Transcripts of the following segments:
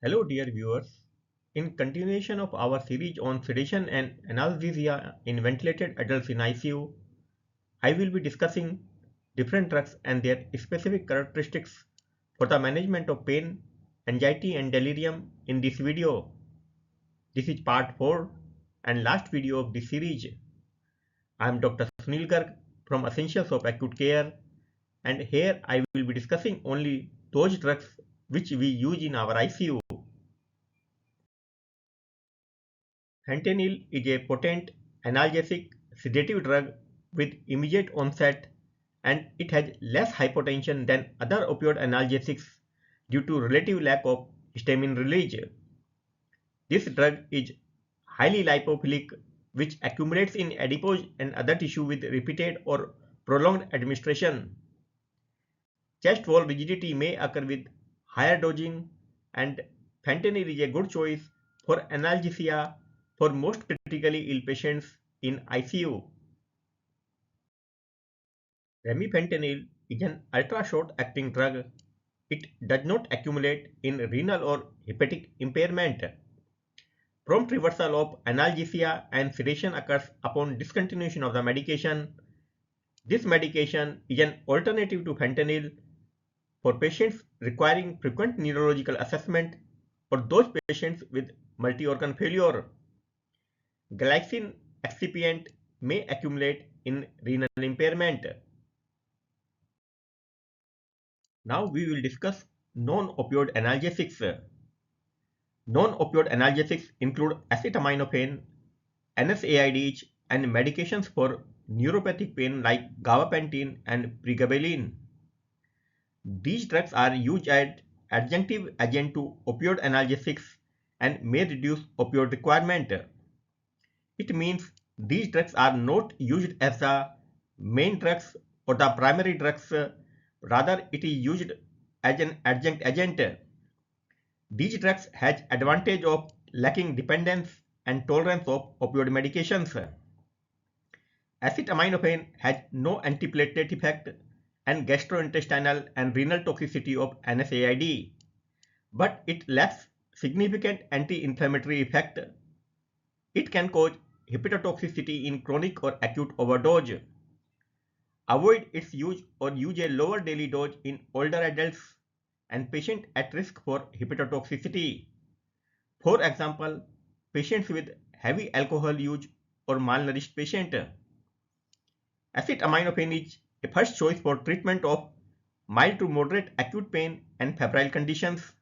Hello dear viewers, in continuation of our series on sedation and analgesia in ventilated adults in ICU, I will be discussing different drugs and their specific characteristics for the management of pain, anxiety and delirium in this video. This is part 4 and last video of this series. I am Dr. Sunil Garg from Essentials of Acute Care, and here I will be discussing only those drugs which we use in our ICU. Fentanyl is a potent analgesic sedative drug with immediate onset, and it has less hypotension than other opioid analgesics due to relative lack of histamine release. This drug is highly lipophilic, which accumulates in adipose and other tissue with repeated or prolonged administration. Chest wall rigidity may occur with higher dosing, and fentanyl is a good choice for analgesia for most critically ill patients in ICU. Remifentanil is an ultra-short-acting drug. It does not accumulate in renal or hepatic impairment. Prompt reversal of analgesia and sedation occurs upon discontinuation of the medication. This medication is an alternative to fentanyl for patients requiring frequent neurological assessment or those patients with multi-organ failure. Glycine excipient may accumulate in renal impairment. Now we will discuss non-opioid analgesics. Non-opioid analgesics include acetaminophen, NSAIDs, and medications for neuropathic pain like gabapentin and pregabalin. These drugs are used as adjunctive agent to opioid analgesics and may reduce opioid requirement. It means these drugs are not used as the main drugs or the primary drugs, rather it is used as an adjunct agent. These drugs has advantage of lacking dependence and tolerance of opioid medications. Acetaminophen has no antiplatelet effect and gastrointestinal and renal toxicity of NSAID, but it lacks significant anti-inflammatory effect. It can cause hepatotoxicity in chronic or acute overdose. Avoid its use or use a lower daily dose in older adults and patients at risk for hepatotoxicity. For example, patients with heavy alcohol use or malnourished patient. Acetaminophen is a first choice for treatment of mild to moderate acute pain and febrile conditions.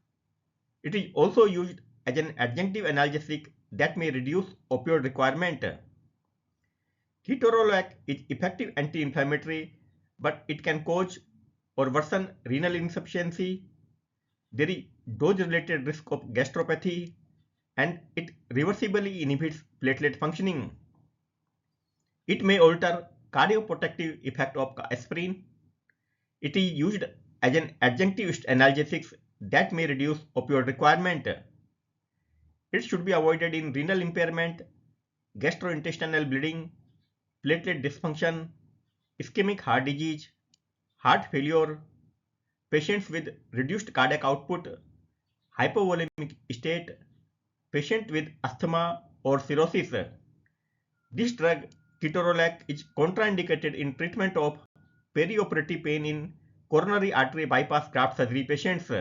It is also used as an adjunctive analgesic that may reduce opioid requirement. Ketorolac is effective anti-inflammatory, but it can cause or worsen renal insufficiency. There is dose-related risk of gastropathy, and it reversibly inhibits platelet functioning. It may alter cardioprotective effect of aspirin. It is used as an adjunctive analgesic that may reduce opioid requirement. It should be avoided in renal impairment, gastrointestinal bleeding, platelet dysfunction, ischemic heart disease, heart failure, patients with reduced cardiac output, hypovolemic state, patient with asthma or cirrhosis. This drug, ketorolac, is contraindicated in treatment of perioperative pain in coronary artery bypass graft surgery patients.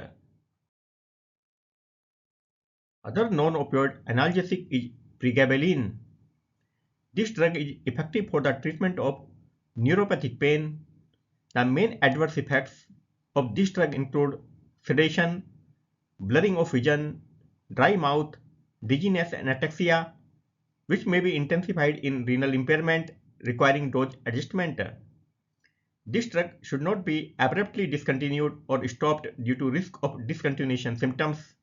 Other non-opioid analgesic is pregabalin. This drug is effective for the treatment of neuropathic pain. The main adverse effects of this drug include sedation, blurring of vision, dry mouth, dizziness and ataxia, which may be intensified in renal impairment requiring dose adjustment. This drug should not be abruptly discontinued or stopped due to risk of discontinuation symptoms,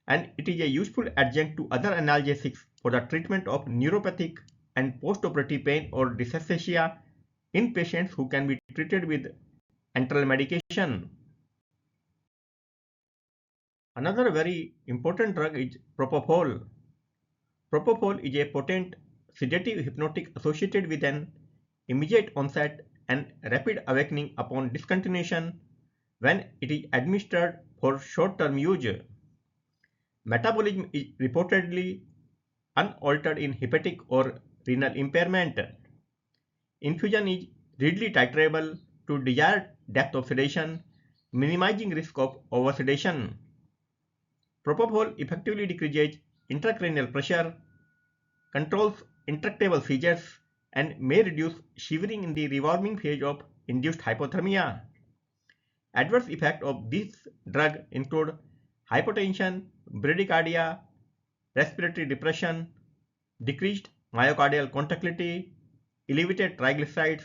and it is a useful adjunct to other analgesics for the treatment of neuropathic and postoperative pain or dysaesthesia in patients who can be treated with enteral medication. Another very important drug is propofol. Propofol is a potent sedative hypnotic associated with an immediate onset and rapid awakening upon discontinuation when it is administered for short-term use. Metabolism is reportedly unaltered in hepatic or renal impairment. Infusion is readily titrable to desired depth of sedation, minimizing risk of oversedation. Propofol effectively decreases intracranial pressure, controls intractable seizures, and may reduce shivering in the rewarming phase of induced hypothermia. Adverse effects of this drug include hypotension, bradycardia, respiratory depression, decreased myocardial contractility, elevated triglycerides,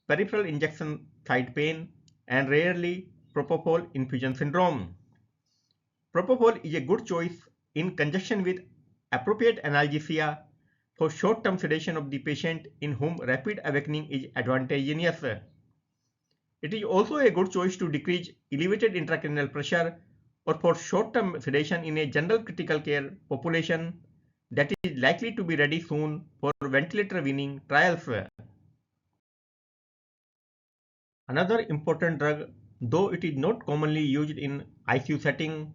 peripheral injection site pain, and rarely propofol infusion syndrome. Propofol is a good choice in conjunction with appropriate analgesia for short-term sedation of the patient in whom rapid awakening is advantageous. It is also a good choice to decrease elevated intracranial pressure or for short-term sedation in a general critical care population that is likely to be ready soon for ventilator weaning trials. Another important drug, though it is not commonly used in ICU setting,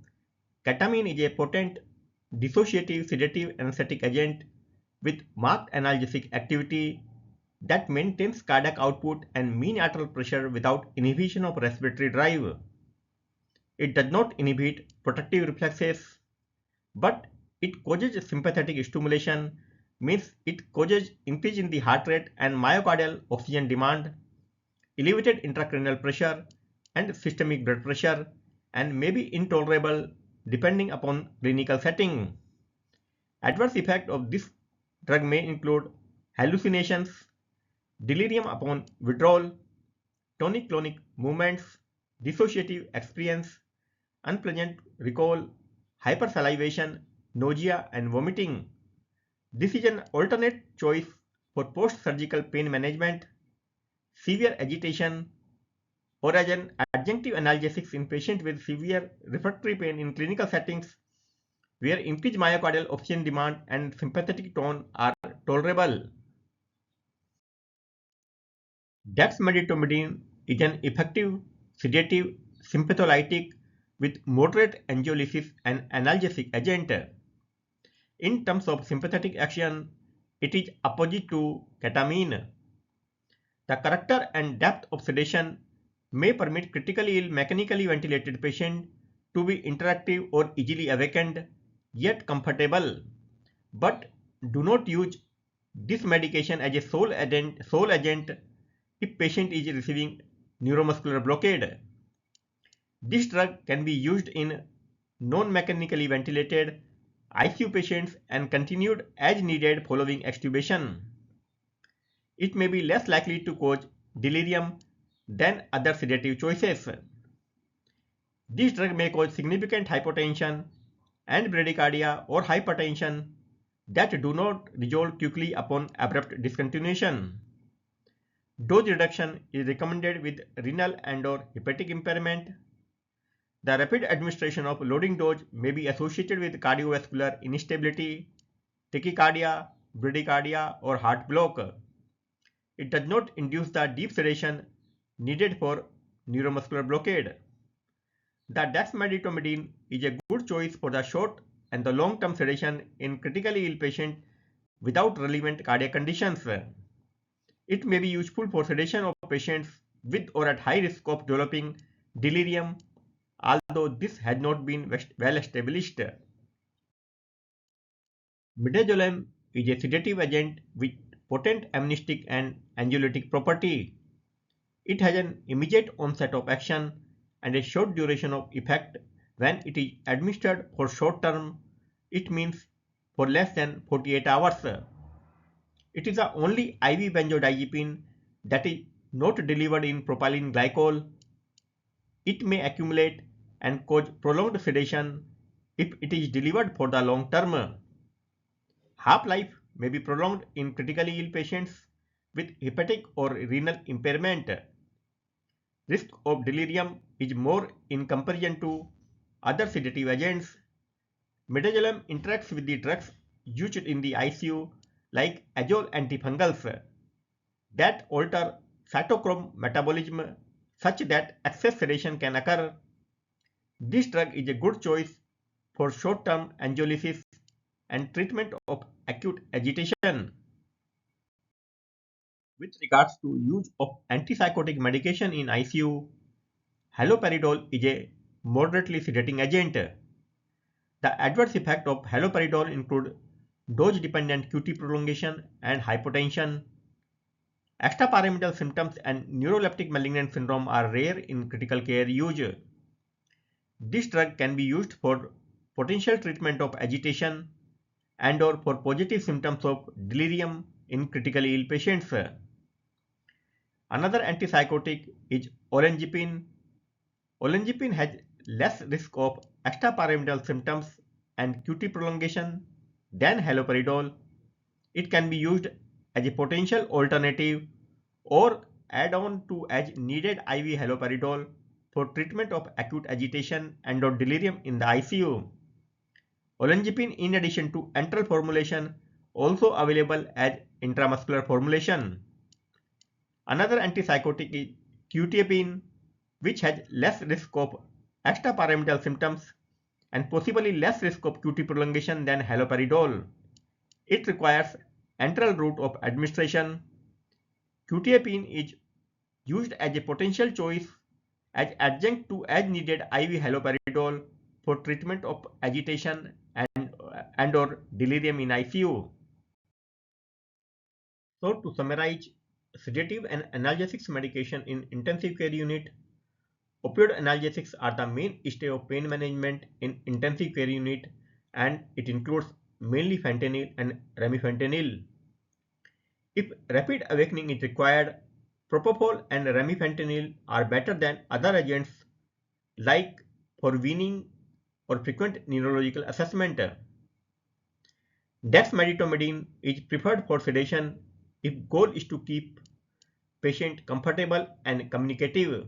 ketamine is a potent dissociative sedative anesthetic agent with marked analgesic activity that maintains cardiac output and mean arterial pressure without inhibition of respiratory drive. It does not inhibit protective reflexes, but it causes sympathetic stimulation, means it causes increase in the heart rate and myocardial oxygen demand, elevated intracranial pressure and systemic blood pressure, and may be intolerable depending upon clinical setting. Adverse effects of this drug may include hallucinations, delirium upon withdrawal, tonic-clonic movements, dissociative experience, unpleasant recall, hypersalivation, nausea and vomiting. This is an alternate choice for post-surgical pain management, severe agitation, or as an adjunctive analgesics in patients with severe refractory pain in clinical settings where increased myocardial oxygen demand and sympathetic tone are tolerable. Dexmedetomidine is an effective sedative sympatholytic with moderate angiolysis and analgesic agent. In terms of sympathetic action, it is opposite to ketamine. The character and depth of sedation may permit critically ill mechanically ventilated patient to be interactive or easily awakened, yet comfortable. But do not use this medication as a sole agent if patient is receiving neuromuscular blockade. This drug can be used in non-mechanically ventilated ICU patients and continued as needed following extubation. It may be less likely to cause delirium than other sedative choices. This drug may cause significant hypotension and bradycardia or hypertension that do not resolve quickly upon abrupt discontinuation. Dose reduction is recommended with renal and/or hepatic impairment. The rapid administration of loading dose may be associated with cardiovascular instability, tachycardia, bradycardia, or heart block. It does not induce the deep sedation needed for neuromuscular blockade. The dexmedetomidine is a good choice for the short and the long-term sedation in critically ill patients without relevant cardiac conditions. It may be useful for sedation of patients with or at high risk of developing delirium, although this has not been well established. Midazolam is a sedative agent with potent amnestic and anxiolytic property. It has an immediate onset of action and a short duration of effect when it is administered for short term. It means for less than 48 hours. It is the only IV benzodiazepine that is not delivered in propylene glycol. It may accumulate and cause prolonged sedation if it is delivered for the long term. Half-life may be prolonged in critically ill patients with hepatic or renal impairment. Risk of delirium is more in comparison to other sedative agents. Midazolam interacts with the drugs used in the ICU like azole antifungals that alter cytochrome metabolism such that excess sedation can occur. This drug is a good choice for short-term anxiolysis and treatment of acute agitation. With regards to use of antipsychotic medication in ICU, haloperidol is a moderately sedating agent. The adverse effects of haloperidol include dose-dependent QT prolongation and hypotension. Extrapyramidal symptoms and neuroleptic malignant syndrome are rare in critical care use. This drug can be used for potential treatment of agitation and/or for positive symptoms of delirium in critically ill patients. Another antipsychotic is olanzapine. Olanzapine has less risk of extrapyramidal symptoms and QT prolongation than haloperidol. It can be used as a potential alternative or add on to as needed IV haloperidol for treatment of acute agitation and or delirium in the ICU. Olanzapine, in addition to enteral formulation, also available as intramuscular formulation. Another antipsychotic is quetiapine, which has less risk of extrapyramidal symptoms and possibly less risk of QT prolongation than haloperidol. It requires enteral route of administration. Quetiapine is used as a potential choice as adjunct to as needed IV haloperidol for treatment of agitation and or delirium in ICU. So to summarize, sedative and analgesics medication in intensive care unit, opioid analgesics are the mainstay of pain management in intensive care unit, and it includes mainly fentanyl and remifentanil. If rapid awakening is required, propofol and remifentanil are better than other agents like for weaning or frequent neurological assessment. Dexmedetomidine is preferred for sedation if goal is to keep patient comfortable and communicative.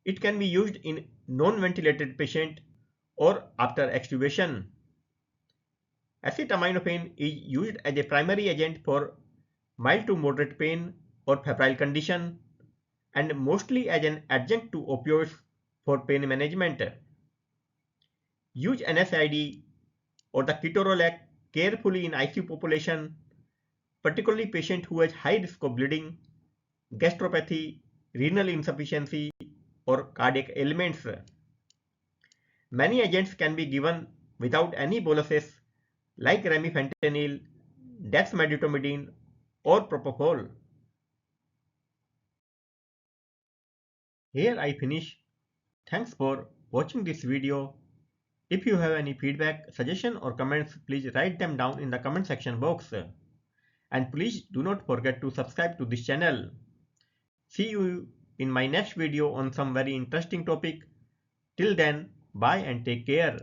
It can be used in non-ventilated patient or after extubation. Acetaminophen is used as a primary agent for mild to moderate pain or febrile condition and mostly as an adjunct to opioids for pain management. Use NSAID or the ketorolac carefully in ICU population, particularly patient who has high risk of bleeding, gastropathy, renal insufficiency or cardiac ailments. Many agents can be given without any boluses like remifentanil, dexmedetomidine or propofol. Here I finish. Thanks for watching this video. If you have any feedback, suggestion or comments, please write them down in the comment section box. And please do not forget to subscribe to this channel. See you in my next video on some very interesting topic. Till then, bye and take care.